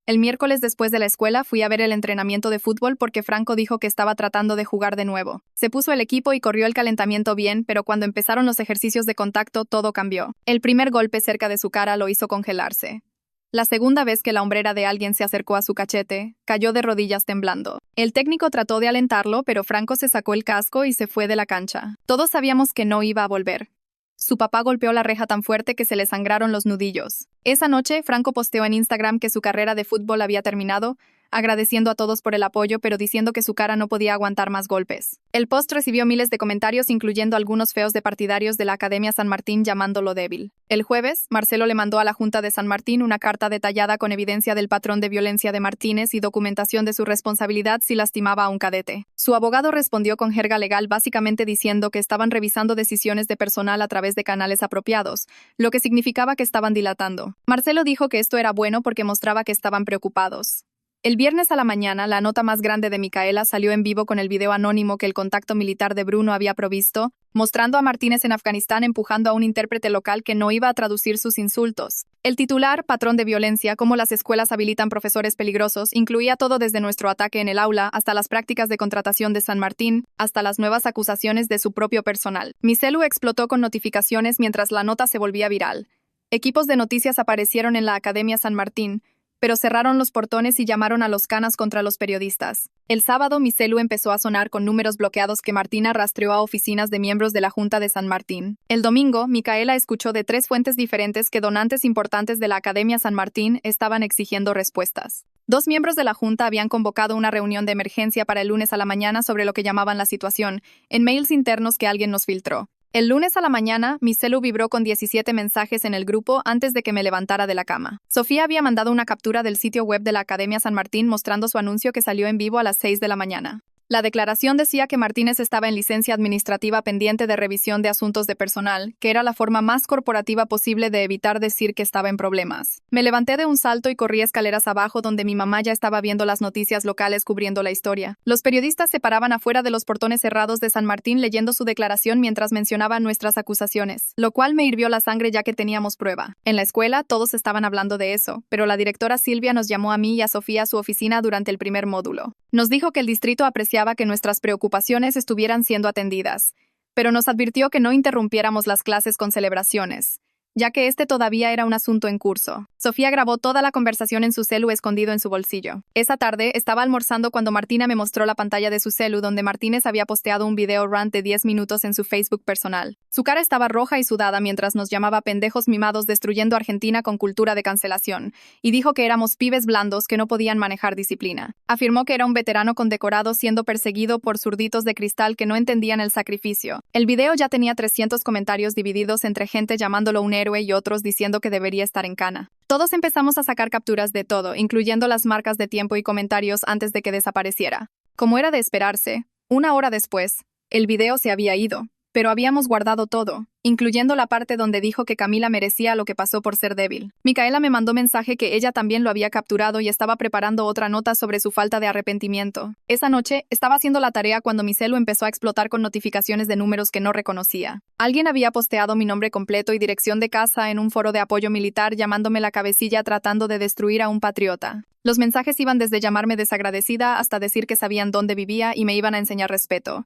[SPEAKER 1] El miércoles después de la escuela fui a ver el entrenamiento de fútbol porque Franco dijo que estaba tratando de jugar de nuevo. Se puso el equipo y corrió el calentamiento bien, pero cuando empezaron los ejercicios de contacto todo cambió. El primer golpe cerca de su cara lo hizo congelarse. La segunda vez que la hombrera de alguien se acercó a su cachete, cayó de rodillas temblando. El técnico trató de alentarlo, pero Franco se sacó el casco y se fue de la cancha. Todos sabíamos que no iba a volver. Su papá golpeó la reja tan fuerte que se le sangraron los nudillos. Esa noche, Franco posteó en Instagram que su carrera de fútbol había terminado, agradeciendo a todos por el apoyo, pero diciendo que su cara no podía aguantar más golpes. El post recibió miles de comentarios, incluyendo algunos feos de partidarios de la Academia San Martín llamándolo débil. El jueves, Marcelo le mandó a la Junta de San Martín una carta detallada con evidencia del patrón de violencia de Martínez y documentación de su responsabilidad si lastimaba a un cadete. Su abogado respondió con jerga legal básicamente diciendo que estaban revisando decisiones de personal a través de canales apropiados, lo que significaba que estaban dilatando. Marcelo dijo que esto era bueno porque mostraba que estaban preocupados. El viernes a la mañana, la nota más grande de Micaela salió en vivo con el video anónimo que el contacto militar de Bruno había provisto, mostrando a Martínez en Afganistán empujando a un intérprete local que no iba a traducir sus insultos. El titular, patrón de violencia, cómo las escuelas habilitan profesores peligrosos, incluía todo desde nuestro ataque en el aula hasta las prácticas de contratación de San Martín, hasta las nuevas acusaciones de su propio personal. Mi celu explotó con notificaciones mientras la nota se volvía viral. Equipos de noticias aparecieron en la Academia San Martín, pero cerraron los portones y llamaron a los canas contra los periodistas. El sábado, mi celu empezó a sonar con números bloqueados que Martina rastreó a oficinas de miembros de la Junta de San Martín. El domingo, Micaela escuchó de 3 fuentes diferentes que donantes importantes de la Academia San Martín estaban exigiendo respuestas. 2 miembros de la Junta habían convocado una reunión de emergencia para el lunes a la mañana sobre lo que llamaban la situación, en mails internos que alguien nos filtró. El lunes a la mañana, mi celu vibró con 17 mensajes en el grupo antes de que me levantara de la cama. Sofía había mandado una captura del sitio web de la Academia San Martín mostrando su anuncio que salió en vivo a las 6 de la mañana. La declaración decía que Martínez estaba en licencia administrativa pendiente de revisión de asuntos de personal, que era la forma más corporativa posible de evitar decir que estaba en problemas. Me levanté de un salto y corrí escaleras abajo donde mi mamá ya estaba viendo las noticias locales cubriendo la historia. Los periodistas se paraban afuera de los portones cerrados de San Martín leyendo su declaración mientras mencionaban nuestras acusaciones, lo cual me hirvió la sangre ya que teníamos prueba. En la escuela todos estaban hablando de eso, pero la directora Silvia nos llamó a mí y a Sofía a su oficina durante el primer módulo. Nos dijo que el distrito apreciaba que nuestras preocupaciones estuvieran siendo atendidas, pero nos advirtió que no interrumpiéramos las clases con celebraciones, ya que este todavía era un asunto en curso. Sofía grabó toda la conversación en su celu escondido en su bolsillo. Esa tarde estaba almorzando cuando Martina me mostró la pantalla de su celu donde Martínez había posteado un video rant de 10 minutos en su Facebook personal. Su cara estaba roja y sudada mientras nos llamaba pendejos mimados destruyendo Argentina con cultura de cancelación, y dijo que éramos pibes blandos que no podían manejar disciplina. Afirmó que era un veterano condecorado siendo perseguido por zurditos de cristal que no entendían el sacrificio. El video ya tenía 300 comentarios divididos entre gente llamándolo un héroe y otros diciendo que debería estar en cana. Todos empezamos a sacar capturas de todo, incluyendo las marcas de tiempo y comentarios antes de que desapareciera. Como era de esperarse, 1 hora después, el video se había ido, pero habíamos guardado todo, incluyendo la parte donde dijo que Camila merecía lo que pasó por ser débil. Micaela me mandó mensaje que ella también lo había capturado y estaba preparando otra nota sobre su falta de arrepentimiento. Esa noche, estaba haciendo la tarea cuando mi celu empezó a explotar con notificaciones de números que no reconocía. Alguien había posteado mi nombre completo y dirección de casa en un foro de apoyo militar llamándome la cabecilla tratando de destruir a un patriota. Los mensajes iban desde llamarme desagradecida hasta decir que sabían dónde vivía y me iban a enseñar respeto.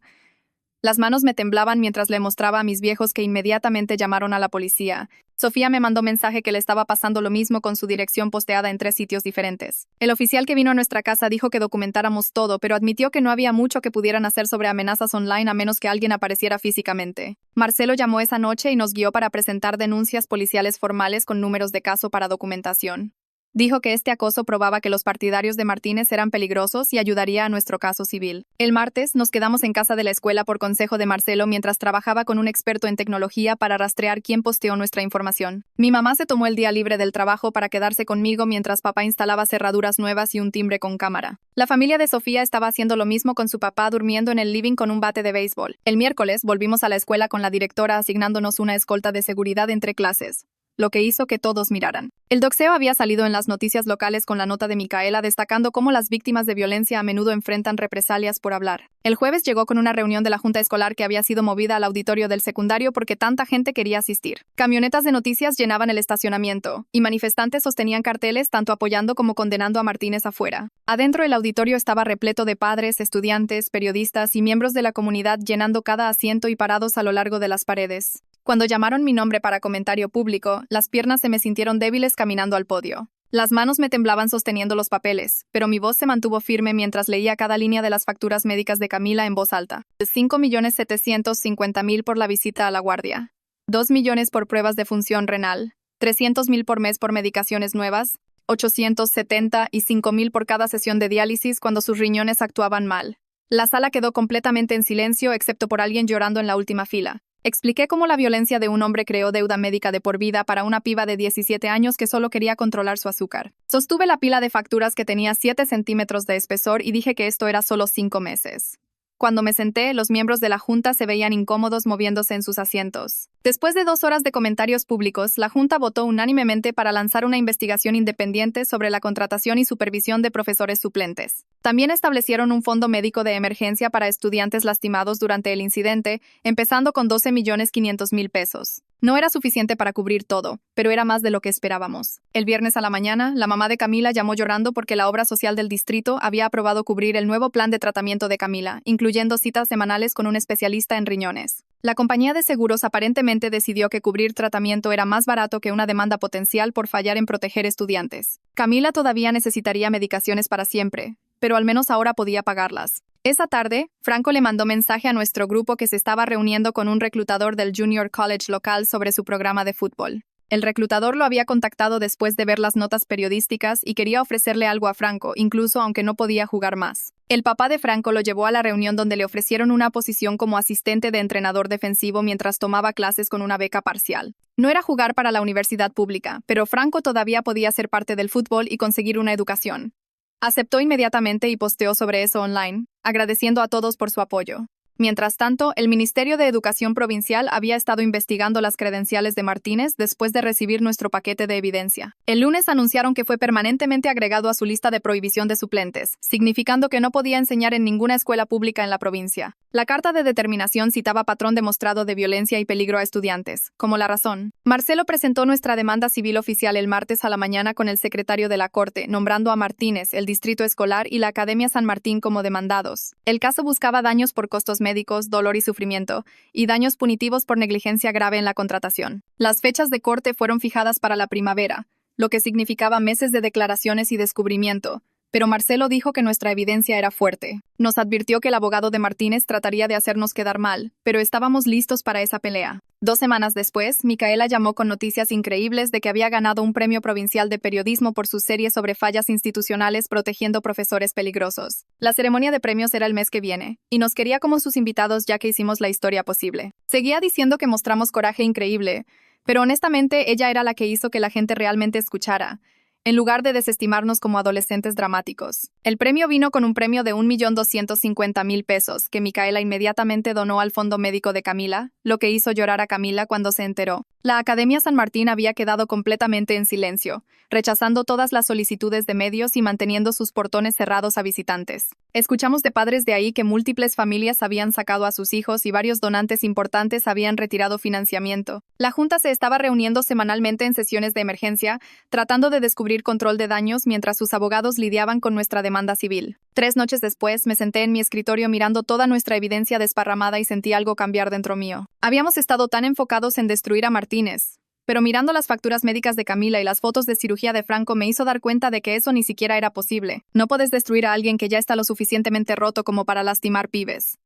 [SPEAKER 1] Las manos me temblaban mientras le mostraba a mis viejos que inmediatamente llamaron a la policía. Sofía me mandó mensaje que le estaba pasando lo mismo con su dirección posteada en 3 sitios diferentes. El oficial que vino a nuestra casa dijo que documentáramos todo, pero admitió que no había mucho que pudieran hacer sobre amenazas online a menos que alguien apareciera físicamente. Marcelo llamó esa noche y nos guió para presentar denuncias policiales formales con números de caso para documentación. Dijo que este acoso probaba que los partidarios de Martínez eran peligrosos y ayudaría a nuestro caso civil. El martes, nos quedamos en casa de la escuela por consejo de Marcelo mientras trabajaba con un experto en tecnología para rastrear quién posteó nuestra información. Mi mamá se tomó el día libre del trabajo para quedarse conmigo mientras papá instalaba cerraduras nuevas y un timbre con cámara. La familia de Sofía estaba haciendo lo mismo con su papá durmiendo en el living con un bate de béisbol. El miércoles, volvimos a la escuela con la directora asignándonos una escolta de seguridad entre clases, lo que hizo que todos miraran. El doxeo había salido en las noticias locales con la nota de Micaela destacando cómo las víctimas de violencia a menudo enfrentan represalias por hablar. El jueves llegó con una reunión de la junta escolar que había sido movida al auditorio del secundario porque tanta gente quería asistir. Camionetas de noticias llenaban el estacionamiento, y manifestantes sostenían carteles tanto apoyando como condenando a Martínez afuera. Adentro el auditorio estaba repleto de padres, estudiantes, periodistas y miembros de la comunidad llenando cada asiento y parados a lo largo de las paredes. Cuando llamaron mi nombre para comentario público, las piernas se me sintieron débiles caminando al podio. Las manos me temblaban sosteniendo los papeles, pero mi voz se mantuvo firme mientras leía cada línea de las facturas médicas de Camila en voz alta. 5.750.000 por la visita a la guardia, 2 millones por pruebas de función renal, 300.000 por mes por medicaciones nuevas, 870 y 5.000 por cada sesión de diálisis cuando sus riñones actuaban mal. La sala quedó completamente en silencio excepto por alguien llorando en la última fila. Expliqué cómo la violencia de un hombre creó deuda médica de por vida para una piba de 17 años que solo quería controlar su azúcar. Sostuve la pila de facturas que tenía 7 centímetros de espesor y dije que esto era solo 5 meses. Cuando me senté, los miembros de la junta se veían incómodos moviéndose en sus asientos. Después de 2 horas de comentarios públicos, la junta votó unánimemente para lanzar una investigación independiente sobre la contratación y supervisión de profesores suplentes. También establecieron un fondo médico de emergencia para estudiantes lastimados durante el incidente, empezando con 12.500.000 pesos. No era suficiente para cubrir todo, pero era más de lo que esperábamos. El viernes a la mañana, la mamá de Camila llamó llorando porque la obra social del distrito había aprobado cubrir el nuevo plan de tratamiento de Camila, incluyendo citas semanales con un especialista en riñones. La compañía de seguros aparentemente decidió que cubrir tratamiento era más barato que una demanda potencial por fallar en proteger estudiantes. Camila todavía necesitaría medicaciones para siempre, pero al menos ahora podía pagarlas. Esa tarde, Franco le mandó mensaje a nuestro grupo que se estaba reuniendo con un reclutador del Junior College local sobre su programa de fútbol. El reclutador lo había contactado después de ver las notas periodísticas y quería ofrecerle algo a Franco, incluso aunque no podía jugar más. El papá de Franco lo llevó a la reunión donde le ofrecieron una posición como asistente de entrenador defensivo mientras tomaba clases con una beca parcial. No era jugar para la universidad pública, pero Franco todavía podía ser parte del fútbol y conseguir una educación. Aceptó inmediatamente y posteó sobre eso online, agradeciendo a todos por su apoyo. Mientras tanto, el Ministerio de Educación Provincial había estado investigando las credenciales de Martínez después de recibir nuestro paquete de evidencia. El lunes anunciaron que fue permanentemente agregado a su lista de prohibición de suplentes, significando que no podía enseñar en ninguna escuela pública en la provincia. La carta de determinación citaba patrón demostrado de violencia y peligro a estudiantes, como la razón. Marcelo presentó nuestra demanda civil oficial el martes a la mañana con el secretario de la Corte, nombrando a Martínez, el Distrito Escolar y la Academia San Martín como demandados. El caso buscaba daños por costos médicos, dolor y sufrimiento, y daños punitivos por negligencia grave en la contratación. Las fechas de corte fueron fijadas para la primavera, lo que significaba meses de declaraciones y descubrimiento, pero Marcelo dijo que nuestra evidencia era fuerte. Nos advirtió que el abogado de Martínez trataría de hacernos quedar mal, pero estábamos listos para esa pelea. 2 semanas después, Micaela llamó con noticias increíbles de que había ganado un premio provincial de periodismo por su serie sobre fallas institucionales protegiendo profesores peligrosos. La ceremonia de premios era el mes que viene, y nos quería como sus invitados ya que hicimos la historia posible. Seguía diciendo que mostramos coraje increíble, pero honestamente ella era la que hizo que la gente realmente escuchara, en lugar de desestimarnos como adolescentes dramáticos. El premio vino con un premio de 1.250.000 pesos, que Micaela inmediatamente donó al fondo médico de Camila, lo que hizo llorar a Camila cuando se enteró. La Academia San Martín había quedado completamente en silencio, rechazando todas las solicitudes de medios y manteniendo sus portones cerrados a visitantes. Escuchamos de padres de ahí que múltiples familias habían sacado a sus hijos y varios donantes importantes habían retirado financiamiento. La Junta se estaba reuniendo semanalmente en sesiones de emergencia, tratando de descubrir control de daños mientras sus abogados lidiaban con nuestra demanda civil. 3 noches después, me senté en mi escritorio mirando toda nuestra evidencia desparramada y sentí algo cambiar dentro mío. Habíamos estado tan enfocados en destruir a Martínez, pero mirando las facturas médicas de Camila y las fotos de cirugía de Franco me hizo dar cuenta de que eso ni siquiera era posible. No puedes destruir a alguien que ya está lo suficientemente roto como para lastimar pibes.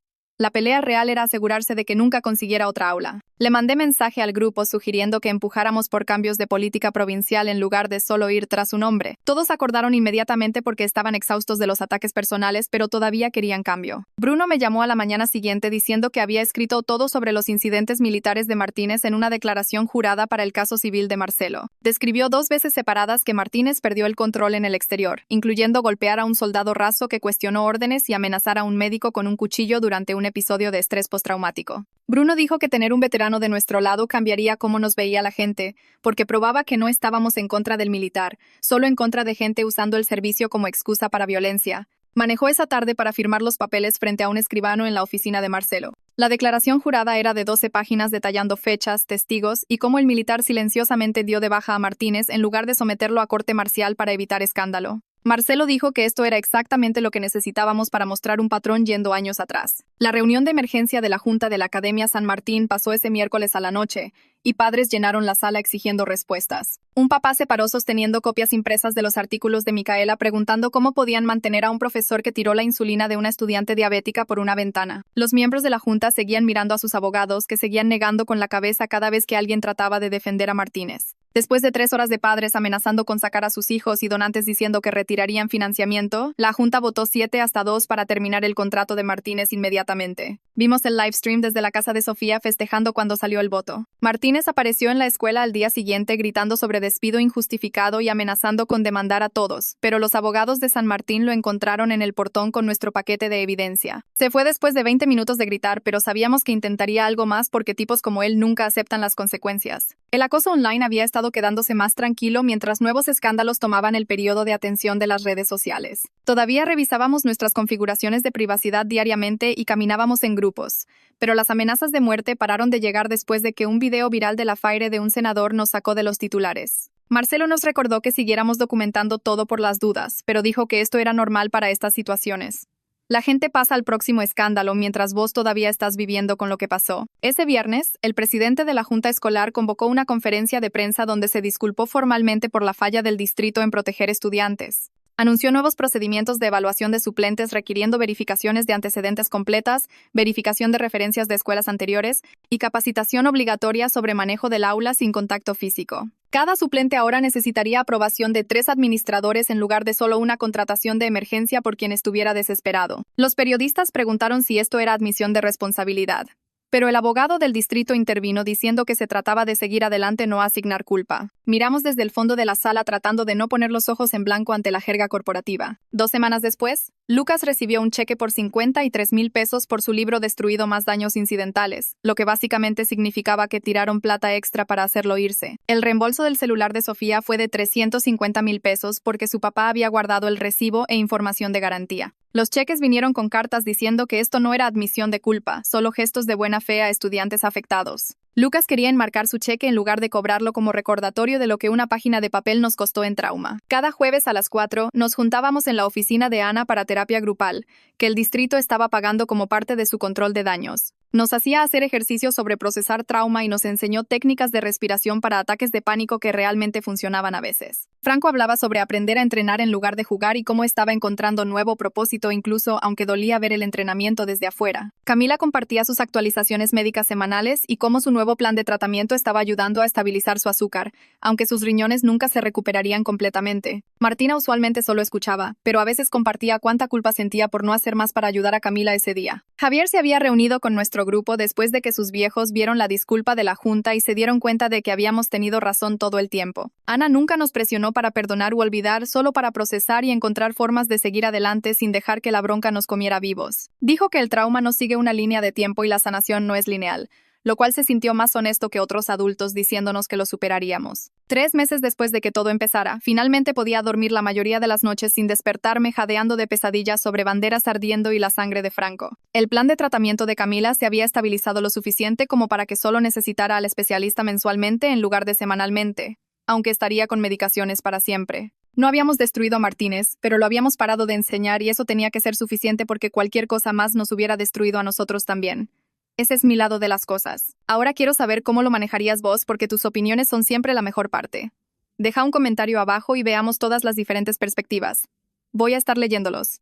[SPEAKER 1] La pelea real era asegurarse de que nunca consiguiera otra aula. Le mandé mensaje al grupo sugiriendo que empujáramos por cambios de política provincial en lugar de solo ir tras su nombre. Todos acordaron inmediatamente porque estaban exhaustos de los ataques personales, pero todavía querían cambio. Bruno me llamó a la mañana siguiente diciendo que había escrito todo sobre los incidentes militares de Martínez en una declaración jurada para el caso civil de Marcelo. Describió 2 veces separadas que Martínez perdió el control en el exterior, incluyendo golpear a un soldado raso que cuestionó órdenes y amenazar a un médico con un cuchillo durante un episodio de estrés postraumático. Bruno dijo que tener un veterano de nuestro lado cambiaría cómo nos veía la gente, porque probaba que no estábamos en contra del militar, solo en contra de gente usando el servicio como excusa para violencia. Manejó esa tarde para firmar los papeles frente a un escribano en la oficina de Marcelo. La declaración jurada era de 12 páginas detallando fechas, testigos y cómo el militar silenciosamente dio de baja a Martínez en lugar de someterlo a corte marcial para evitar escándalo. Marcelo dijo que esto era exactamente lo que necesitábamos para mostrar un patrón yendo años atrás. La reunión de emergencia de la Junta de la Academia San Martín pasó ese miércoles a la noche, y padres llenaron la sala exigiendo respuestas. Un papá se paró sosteniendo copias impresas de los artículos de Micaela preguntando cómo podían mantener a un profesor que tiró la insulina de una estudiante diabética por una ventana. Los miembros de la Junta seguían mirando a sus abogados, que seguían negando con la cabeza cada vez que alguien trataba de defender a Martínez. Después de 3 horas de padres amenazando con sacar a sus hijos y donantes diciendo que retirarían financiamiento, la Junta votó 7-2 para terminar el contrato de Martínez inmediatamente. Vimos el live stream desde la casa de Sofía festejando cuando salió el voto. Martínez apareció en la escuela al día siguiente gritando sobre despido injustificado y amenazando con demandar a todos, pero los abogados de San Martín lo encontraron en el portón con nuestro paquete de evidencia. Se fue después de 20 minutos de gritar, pero sabíamos que intentaría algo más porque tipos como él nunca aceptan las consecuencias. El acoso online había estado quedándose más tranquilo mientras nuevos escándalos tomaban el periodo de atención de las redes sociales. Todavía revisábamos nuestras configuraciones de privacidad diariamente y caminábamos en grupos, pero las amenazas de muerte pararon de llegar después de que un video viral de la Faire de un senador nos sacó de los titulares. Marcelo nos recordó que siguiéramos documentando todo por las dudas, pero dijo que esto era normal para estas situaciones. La gente pasa al próximo escándalo mientras vos todavía estás viviendo con lo que pasó. Ese viernes, el presidente de la Junta Escolar convocó una conferencia de prensa donde se disculpó formalmente por la falla del distrito en proteger estudiantes. Anunció nuevos procedimientos de evaluación de suplentes requiriendo verificaciones de antecedentes completas, verificación de referencias de escuelas anteriores y capacitación obligatoria sobre manejo del aula sin contacto físico. Cada suplente ahora necesitaría aprobación de 3 administradores en lugar de solo una contratación de emergencia por quien estuviera desesperado. Los periodistas preguntaron si esto era admisión de responsabilidad. Pero el abogado del distrito intervino diciendo que se trataba de seguir adelante, no asignar culpa. Miramos desde el fondo de la sala tratando de no poner los ojos en blanco ante la jerga corporativa. 2 semanas después, Lucas recibió un cheque por 53,000 pesos por su libro destruido más daños incidentales, lo que básicamente significaba que tiraron plata extra para hacerlo irse. El reembolso del celular de Sofía fue de 350,000 pesos porque su papá había guardado el recibo e información de garantía. Los cheques vinieron con cartas diciendo que esto no era admisión de culpa, solo gestos de buena fe a estudiantes afectados. Lucas quería enmarcar su cheque en lugar de cobrarlo como recordatorio de lo que una página de papel nos costó en trauma. Cada jueves a las 4 nos juntábamos en la oficina de Ana para terapia grupal, que el distrito estaba pagando como parte de su control de daños. Nos hacía hacer ejercicios sobre procesar trauma y nos enseñó técnicas de respiración para ataques de pánico que realmente funcionaban a veces. Franco hablaba sobre aprender a entrenar en lugar de jugar y cómo estaba encontrando nuevo propósito incluso aunque dolía ver el entrenamiento desde afuera. Camila compartía sus actualizaciones médicas semanales y cómo su nuevo plan de tratamiento estaba ayudando a estabilizar su azúcar, aunque sus riñones nunca se recuperarían completamente. Martina usualmente solo escuchaba, pero a veces compartía cuánta culpa sentía por no hacer más para ayudar a Camila ese día. Javier se había reunido con nuestro grupo después de que sus viejos vieron la disculpa de la Junta y se dieron cuenta de que habíamos tenido razón todo el tiempo. Ana nunca nos presionó para perdonar u olvidar, solo para procesar y encontrar formas de seguir adelante sin dejar que la bronca nos comiera vivos. Dijo que el trauma no sigue una línea de tiempo y la sanación no es lineal, lo cual se sintió más honesto que otros adultos diciéndonos que lo superaríamos. 3 meses después de que todo empezara, finalmente podía dormir la mayoría de las noches sin despertarme jadeando de pesadillas sobre banderas ardiendo y la sangre de Franco. El plan de tratamiento de Camila se había estabilizado lo suficiente como para que solo necesitara al especialista mensualmente en lugar de semanalmente, aunque estaría con medicaciones para siempre. No habíamos destruido a Martínez, pero lo habíamos parado de enseñar y eso tenía que ser suficiente porque cualquier cosa más nos hubiera destruido a nosotros también. Ese es mi lado de las cosas. Ahora quiero saber cómo lo manejarías vos porque tus opiniones son siempre la mejor parte. Deja un comentario abajo y veamos todas las diferentes perspectivas. Voy a estar leyéndolos.